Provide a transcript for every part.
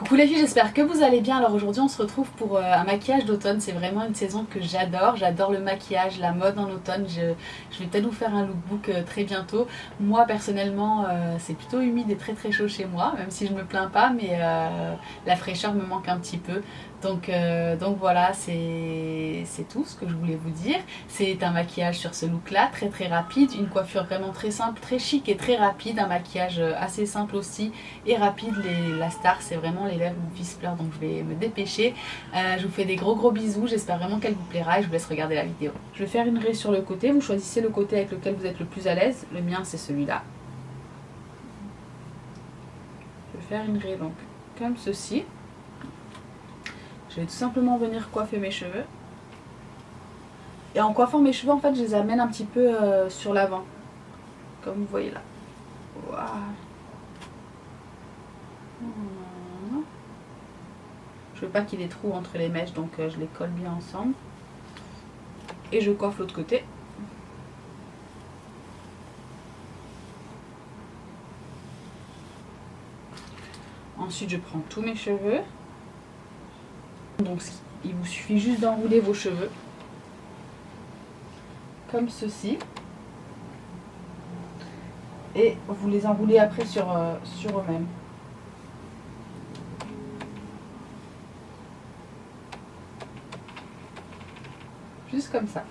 Coucou les filles, j'espère que vous allez bien. Alors aujourd'hui on se retrouve pour un maquillage d'automne. C'est vraiment une saison que j'adore. J'adore le maquillage, la mode en automne. Je vais peut-être vous faire un lookbook très bientôt. Moi personnellement c'est plutôt humide et très très chaud chez moi, même si je me plains pas, mais la fraîcheur me manque un petit peu. Donc voilà, c'est tout ce que je voulais vous dire. C'est un maquillage sur ce look là, très très rapide. Une coiffure vraiment très simple, très chic et très rapide. Un maquillage assez simple aussi et rapide. La star c'est vraiment les lèvres de mon fils pleure, donc je vais me dépêcher. Je vous fais des gros bisous, j'espère vraiment qu'elle vous plaira et je vous laisse regarder la vidéo. Je vais faire une raie sur le côté, vous choisissez le côté avec lequel vous êtes le plus à l'aise. Le mien c'est celui-là. Je vais faire une raie donc comme ceci. Je vais tout simplement venir coiffer mes cheveux. Et en coiffant mes cheveux en fait je les amène un petit peu sur l'avant. Comme vous voyez là. Voilà. Je veux pas qu'il y ait des trous entre les mèches, donc je les colle bien ensemble. Et je coiffe l'autre côté. Ensuite je prends tous mes cheveux. Donc il vous suffit juste d'enrouler vos cheveux. Comme ceci. Et vous les enroulez après sur eux-mêmes. Juste comme ça.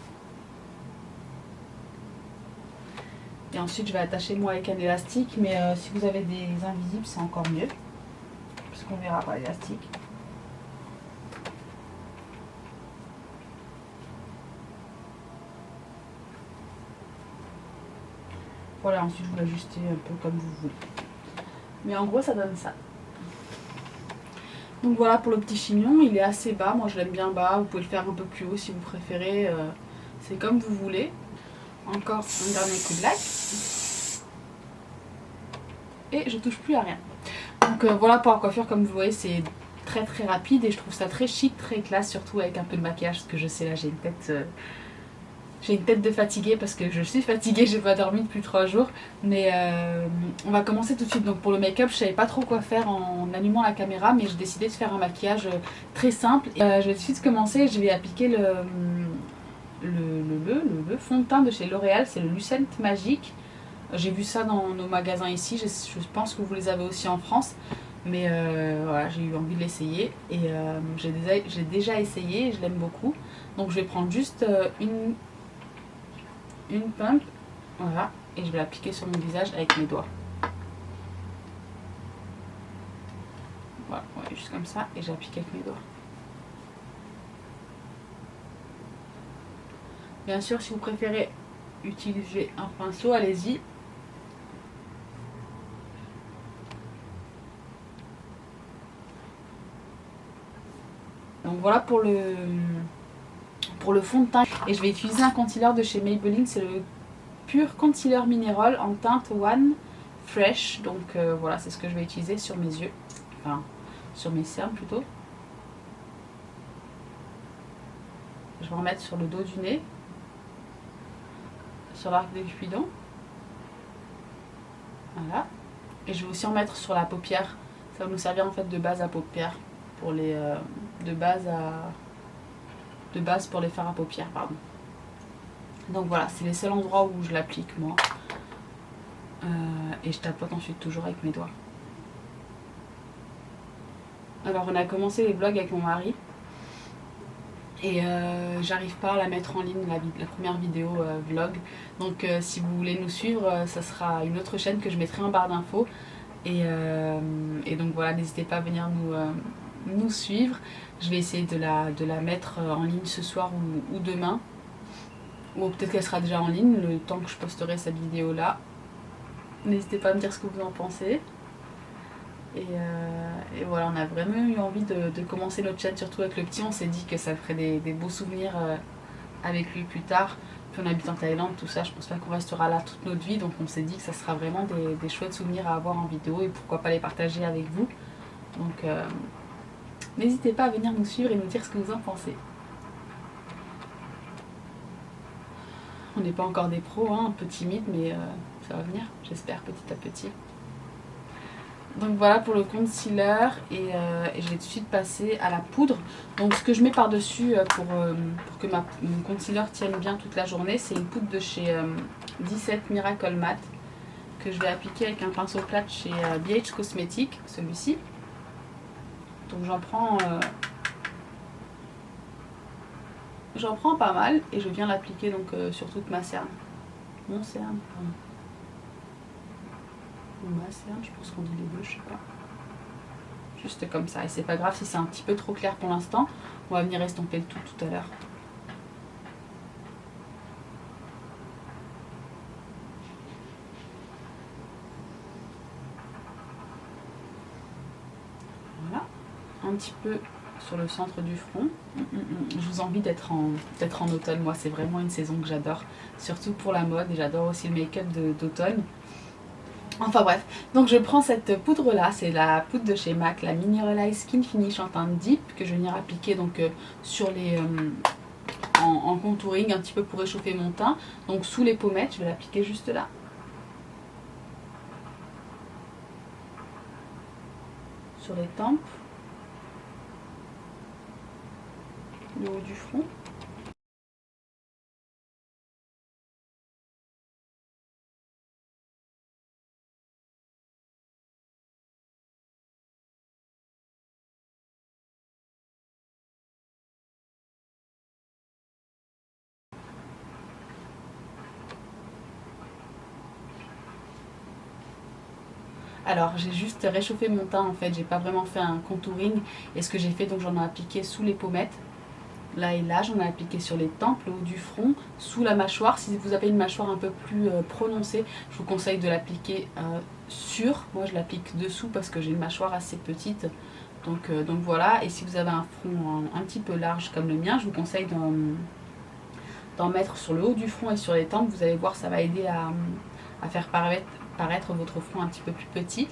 Et ensuite je vais attacher moi avec un élastique, mais si vous avez des invisibles c'est encore mieux, puisqu'on verra pas l'élastique. Voilà, ensuite vous l'ajustez un peu comme vous voulez. Mais en gros ça donne ça. Donc voilà pour le petit chignon, il est assez bas, moi je l'aime bien bas, vous pouvez le faire un peu plus haut si vous préférez, c'est comme vous voulez. Encore un dernier coup de lac. Et je touche plus à rien. Donc voilà pour la coiffure, comme vous voyez c'est très très rapide et je trouve ça très chic, très classe, surtout avec un peu de maquillage, parce que je sais là j'ai une tête de fatiguée parce que je suis fatiguée, j'ai pas dormi depuis 3 jours. Mais on va commencer tout de suite. Donc pour le make-up, je savais pas trop quoi faire en allumant la caméra, mais j'ai décidé de faire un maquillage très simple. Et, je vais tout de suite commencer, je vais appliquer le fond de teint de chez L'Oréal, c'est le Lucent Magique. J'ai vu ça dans nos magasins ici, je pense que vous les avez aussi en France. Mais voilà, j'ai eu envie de l'essayer et j'ai déjà essayé et je l'aime beaucoup. Donc je vais prendre juste une pump, voilà, et je vais l'appliquer sur mon visage avec mes doigts. Voilà, ouais, juste comme ça, et j'applique avec mes doigts. Bien sûr, si vous préférez utiliser un pinceau, allez-y. Donc voilà pour le fond de teint. Et je vais utiliser un concealer de chez Maybelline, c'est le Pure Concealer Mineral en teinte One Fresh. Donc voilà, c'est ce que je vais utiliser sur mes yeux, enfin sur mes cernes plutôt. Je vais en mettre sur le dos du nez, sur l'arc de Cupidon. Voilà. Et je vais aussi en mettre sur la paupière. Ça va nous servir en fait de base à paupières pour les de base pour les fards à paupières, pardon. Donc voilà, c'est les seuls endroits où je l'applique moi. Et je tapote ensuite toujours avec mes doigts. Alors on a commencé les vlogs avec mon mari. Et j'arrive pas à la mettre en ligne, la première vidéo vlog. Donc si vous voulez nous suivre, ça sera une autre chaîne que je mettrai en barre d'infos. Et donc voilà, n'hésitez pas à venir nous suivre. Je vais essayer de la mettre en ligne ce soir ou demain. Ou peut-être qu'elle sera déjà en ligne le temps que je posterai cette vidéo là. N'hésitez pas à me dire ce que vous en pensez. Et voilà, on a vraiment eu envie de commencer notre chaîne, surtout avec le petit. On s'est dit que ça ferait des beaux souvenirs avec lui plus tard. Puis on habite en Thaïlande, tout ça, je pense pas qu'on restera là toute notre vie. Donc on s'est dit que ça sera vraiment des chouettes souvenirs à avoir en vidéo et pourquoi pas les partager avec vous. Donc n'hésitez pas à venir nous suivre et nous dire ce que vous en pensez. On n'est pas encore des pros, hein, un peu timide, mais ça va venir, j'espère, petit à petit. Donc voilà pour le concealer et je vais tout de suite passer à la poudre. Donc ce que je mets par dessus pour que mon concealer tienne bien toute la journée, c'est une poudre de chez 17 Miracle Matte que je vais appliquer avec un pinceau plat de chez BH Cosmetics, celui-ci. Donc j'en prends pas mal et je viens l'appliquer donc sur toute ma cerne. Mon cerne, pardon. Ou ma cerne, je pense qu'on dit les deux, je sais pas. Juste comme ça, et c'est pas grave si c'est un petit peu trop clair pour l'instant, on va venir estomper le tout à l'heure. Voilà, un petit peu sur le centre du front. Je vous envie d'être en automne, moi c'est vraiment une saison que j'adore, surtout pour la mode, et j'adore aussi le make-up d'automne. Enfin bref, donc je prends cette poudre là, c'est la poudre de chez MAC, la Mineralize Skin Finish en teinte deep, que je vais venir appliquer donc sur les en contouring, un petit peu pour réchauffer mon teint. Donc sous les pommettes, je vais l'appliquer juste là. Sur les tempes, le haut du front. Alors j'ai juste réchauffé mon teint en fait, j'ai pas vraiment fait un contouring. Et ce que j'ai fait, donc j'en ai appliqué sous les pommettes. Là et là, j'en ai appliqué sur les tempes, le haut du front, sous la mâchoire. Si vous avez une mâchoire un peu plus prononcée, je vous conseille de l'appliquer sur. Moi je l'applique dessous parce que j'ai une mâchoire assez petite. Donc voilà, et si vous avez un front un petit peu large comme le mien, je vous conseille d'en mettre sur le haut du front et sur les tempes. Vous allez voir, ça va aider à faire paraître votre front un petit peu plus petit.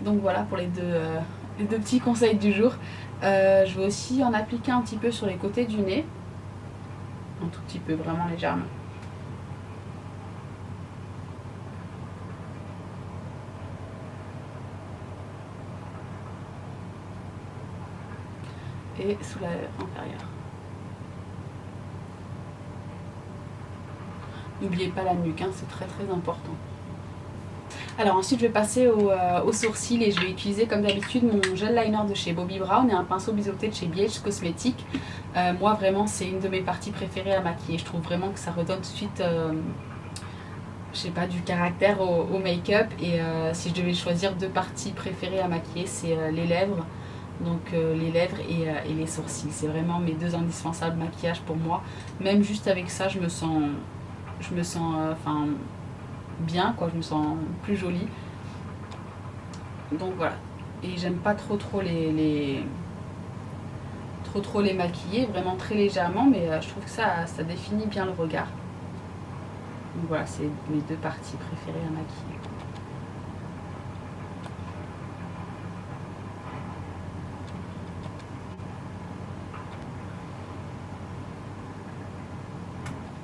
Donc voilà pour les deux petits conseils du jour. Je vais aussi en appliquer un petit peu sur les côtés du nez. Un tout petit peu, vraiment légèrement. Et sous la lèvre inférieure. N'oubliez pas la nuque, hein, c'est très très important. Alors ensuite je vais passer aux sourcils et je vais utiliser comme d'habitude mon gel liner de chez Bobbi Brown et un pinceau biseauté de chez BH Cosmetics. Moi vraiment c'est une de mes parties préférées à maquiller, je trouve vraiment que ça redonne tout de suite je sais pas, du caractère au make-up. Et si je devais choisir deux parties préférées à maquiller, c'est les lèvres. Donc les lèvres et les sourcils. C'est vraiment mes deux indispensables maquillages pour moi. Même juste avec ça, je me sens bien, quoi. Je me sens plus jolie. Donc voilà. Et j'aime pas trop les maquiller, vraiment très légèrement, mais je trouve que ça définit bien le regard. Donc voilà, c'est mes deux parties préférées à maquiller.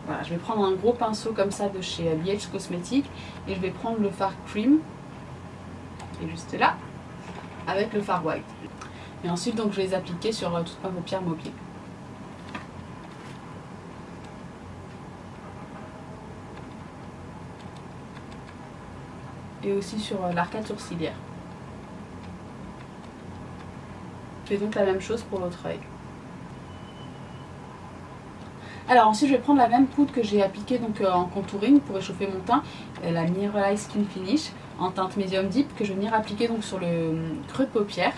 Voilà, je vais prendre un gros pinceau comme ça de chez BH Cosmetics et je vais prendre le fard cream, qui est juste là, avec le fard white. Et ensuite, donc, je vais les appliquer sur toute ma paupière mobile. Et aussi sur l'arcade sourcilière. Je fais donc la même chose pour l'autre œil. Alors ensuite je vais prendre la même poudre que j'ai appliquée donc, en contouring pour réchauffer mon teint, la Mineralize Skin Finish en teinte Medium Deep que je vais venir appliquer donc sur le creux de paupière.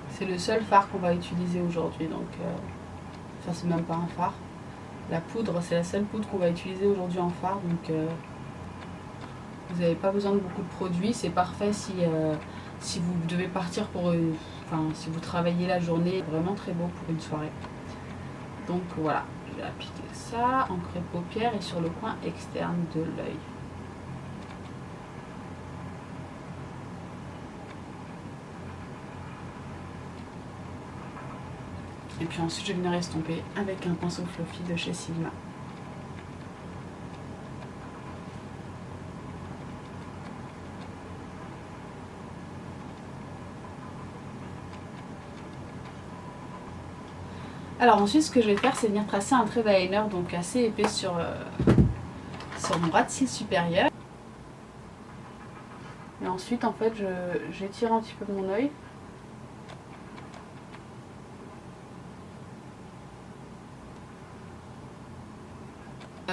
C'est le seul fard qu'on va utiliser aujourd'hui, donc enfin c'est même pas un fard. La poudre, c'est la seule poudre qu'on va utiliser aujourd'hui en fard, donc vous n'avez pas besoin de beaucoup de produits. C'est parfait si vous devez partir si vous travaillez la journée, vraiment très beau pour une soirée. Donc voilà, je vais appliquer ça en creux de paupière et sur le coin externe de l'œil. Et puis ensuite je vais venir estomper avec un pinceau fluffy de chez Sigma. Alors ensuite ce que je vais faire c'est venir tracer un trait d'eyeliner donc assez épais sur mon ras de cils supérieur. Et ensuite en fait j'étire un petit peu mon œil.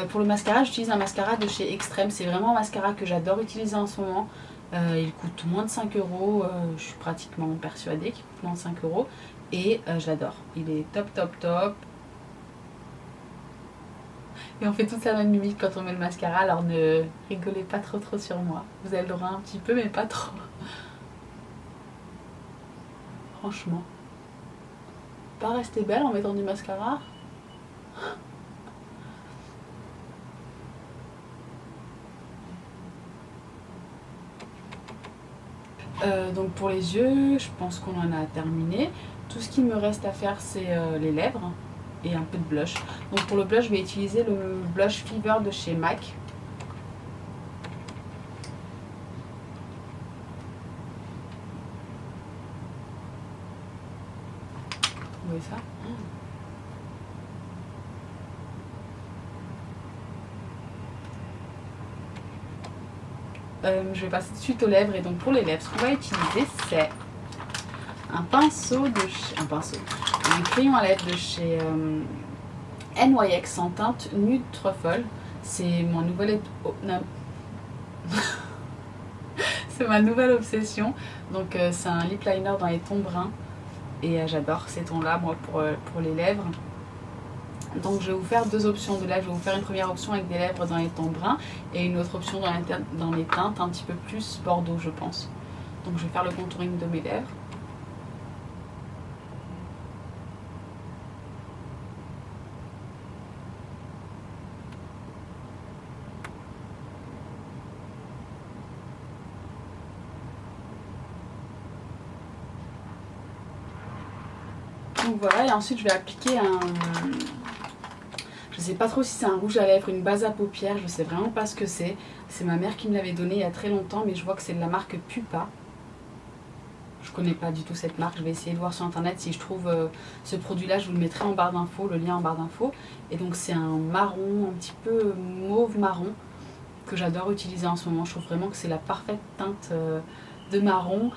Pour le mascara j'utilise un mascara de chez Extreme, c'est vraiment un mascara que j'adore utiliser en ce moment. Il coûte moins de 5 €, je suis pratiquement persuadée qu'il coûte moins de 5 € et j'adore, il est top top top. Et on fait toute la même mimique quand on met le mascara, alors ne rigolez pas trop sur moi. Vous avez le droit un petit peu mais pas trop. Franchement. Pas rester belle en mettant du mascara. Donc pour les yeux, je pense qu'on en a terminé. Tout ce qu'il me reste à faire c'est les lèvres et un peu de blush. Donc pour le blush, je vais utiliser le blush Fever de chez MAC. Vous voyez ça? Je vais passer tout de suite aux lèvres. Et donc pour les lèvres, ce qu'on va utiliser c'est un pinceau de chez... un crayon à lèvres de chez NYX en teinte nude truffle. C'est mon nouvel... c'est ma nouvelle obsession. Donc c'est un lip liner dans les tons bruns. Et j'adore ces tons là moi pour les lèvres. Donc je vais vous faire deux options de lèvres. Je vais vous faire une première option avec des lèvres dans les tons bruns et une autre option dans les teintes un petit peu plus bordeaux je pense. Donc je vais faire le contouring de mes lèvres. Donc voilà, et ensuite je vais appliquer un... Je sais pas trop si c'est un rouge à lèvres, une base à paupières, je sais vraiment pas ce que c'est. C'est ma mère qui me l'avait donné il y a très longtemps, mais je vois que c'est de la marque Pupa. Je connais pas du tout cette marque, je vais essayer de voir sur internet si je trouve ce produit là, je vous le mettrai en barre d'infos, le lien en barre d'infos. Et donc c'est un marron, un petit peu mauve marron, que j'adore utiliser en ce moment. Je trouve vraiment que c'est la parfaite teinte de marron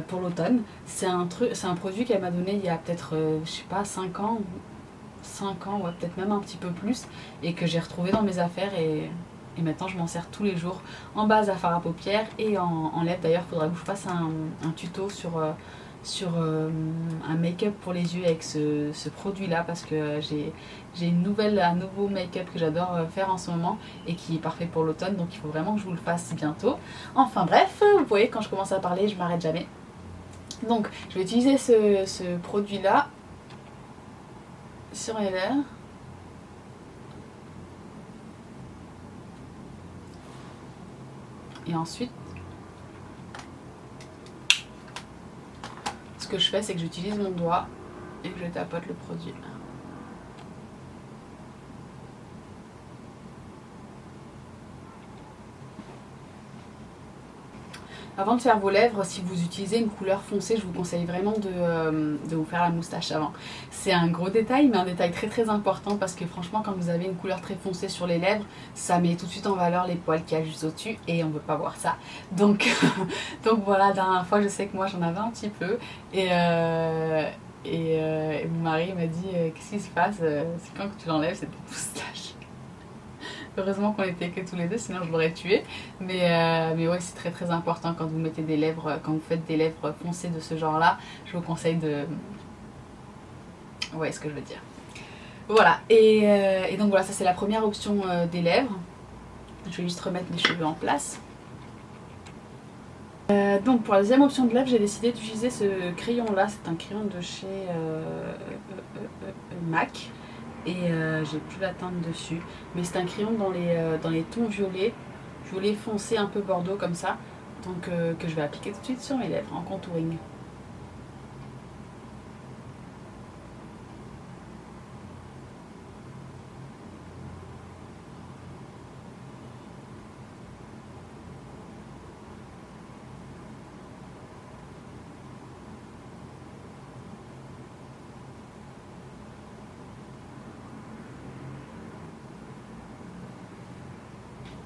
pour l'automne. C'est un produit qu'elle m'a donné il y a peut-être, je sais pas, 5 ans, ouais, peut-être même un petit peu plus, et que j'ai retrouvé dans mes affaires et maintenant je m'en sers tous les jours en base à fard à paupières et en lèvres. D'ailleurs il faudra que je fasse un tuto sur un make-up pour les yeux avec ce produit là, parce que j'ai un nouveau make-up que j'adore faire en ce moment et qui est parfait pour l'automne, donc il faut vraiment que je vous le fasse bientôt. Enfin bref, vous voyez quand je commence à parler je m'arrête jamais. Donc je vais utiliser ce produit là sur les lèvres. Et ensuite, ce que je fais, c'est que j'utilise mon doigt et que je tapote le produit. Avant de faire vos lèvres, si vous utilisez une couleur foncée, je vous conseille vraiment de vous faire la moustache avant. C'est un gros détail, mais un détail très important, parce que franchement, quand vous avez une couleur très foncée sur les lèvres, ça met tout de suite en valeur les poils qu'il y a juste au-dessus, et on ne veut pas voir ça. Donc, donc voilà, la dernière fois, je sais que moi j'en avais un petit peu, et mon mari m'a dit qu'est-ce qui se passe, c'est quand que tu l'enlèves cette moustache. Heureusement qu'on était que tous les deux, sinon je l'aurais tué. Mais ouais, c'est très important quand vous mettez des lèvres, quand vous faites des lèvres foncées de ce genre-là. Je vous conseille de... Ouais, ce que je veux dire. Voilà, et donc voilà, ça c'est la première option des lèvres. Je vais juste remettre mes cheveux en place. Donc pour la deuxième option de lèvres, j'ai décidé d'utiliser ce crayon-là. C'est un crayon de chez MAC. Et j'ai plus la teinte dessus, mais c'est un crayon dans les tons violet foncé, un peu bordeaux comme ça, donc que je vais appliquer tout de suite sur mes lèvres en contouring.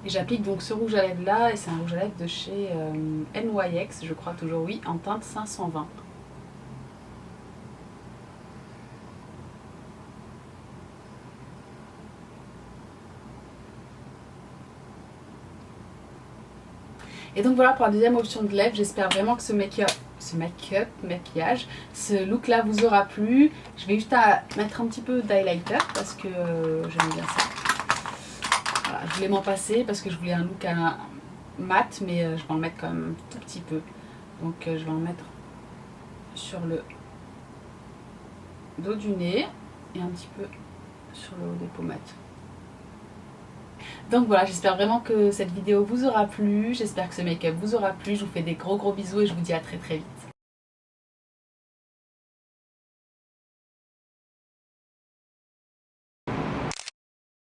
Et j'applique donc ce rouge à lèvres là, et c'est un rouge à lèvres de chez NYX, je crois toujours, oui, en teinte 520. Et donc voilà pour la deuxième option de lèvres. J'espère vraiment que ce maquillage, ce look là vous aura plu. Je vais juste mettre un petit peu d'highlighter parce que j'aime bien ça. Voilà, je voulais m'en passer parce que je voulais un look mat, mais je vais en mettre quand même un tout petit peu. Donc je vais en mettre sur le dos du nez et un petit peu sur le haut des pommettes. Donc voilà, j'espère vraiment que cette vidéo vous aura plu, j'espère que ce make-up vous aura plu, je vous fais des gros bisous et je vous dis à très vite.